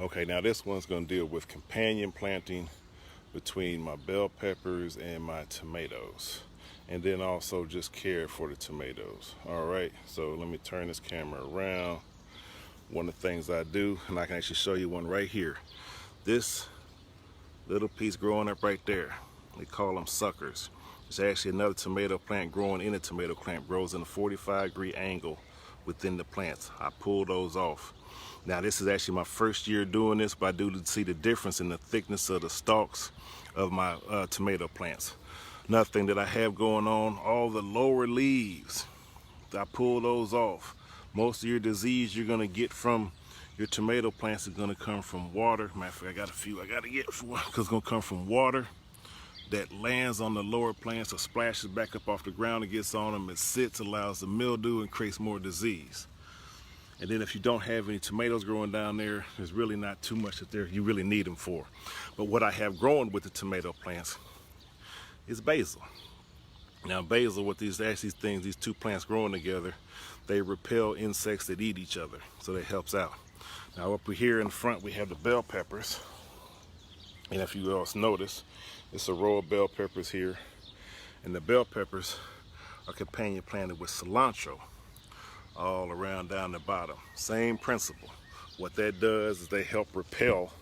Okay, now this one's going to deal with companion planting between my bell peppers and my tomatoes, and then also just care for the tomatoes. All right, so let me turn this camera around. One of the things I do, and I can actually show you one right here, this little piece growing up right there, they call them suckers. It's actually another tomato plant growing in a tomato plant, grows in a 45-degree angle within the plants. I pull those off. Now this is actually my first year doing this, but I do see the difference in the thickness of the stalks of my tomato plants. Another thing that I have going on, all the lower leaves, I pull those off. Most of your disease you're gonna get from your tomato plants is gonna come from water. Matter of fact, I got a few I gotta get, because it's gonna come from water that lands on the lower plants or splashes back up off the ground and gets on them. It sits, allows the mildew, and creates more disease. And then if you don't have any tomatoes growing down there, there's really not too much that you really need them for. But what I have growing with the tomato plants is basil. Now basil, with these two plants growing together, they repel insects that eat each other, so that helps out. Now up here in front we have the bell peppers, and if you else notice, it's a row of bell peppers here, and the bell peppers are companion planted with cilantro all around down the bottom. Same principle. What that does is they help repel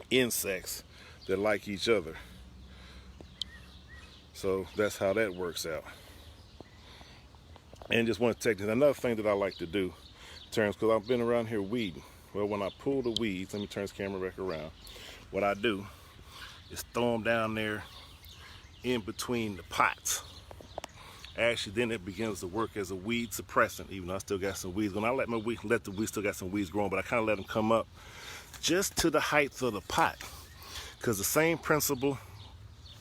insects that like each other. So that's how that works out. And just want to take this, another thing that I like to do in terms, because I've been around here weeding. Well, when I pull the weeds, let me turn this camera back around. What I do is throw them down there in between the pots. Actually, then it begins to work as a weed suppressant, even though I still got some weeds. When I let the weeds, still got some weeds growing, but I kind of let them come up just to the height of the pot, because the same principle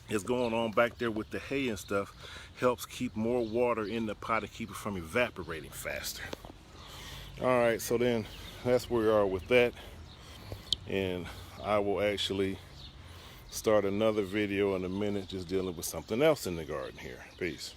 is going on back there with the hay and stuff. Helps keep more water in the pot and keep it from evaporating faster. All right, so then that's where we are with that, and I will actually start another video in a minute just dealing with something else in the garden here. Peace.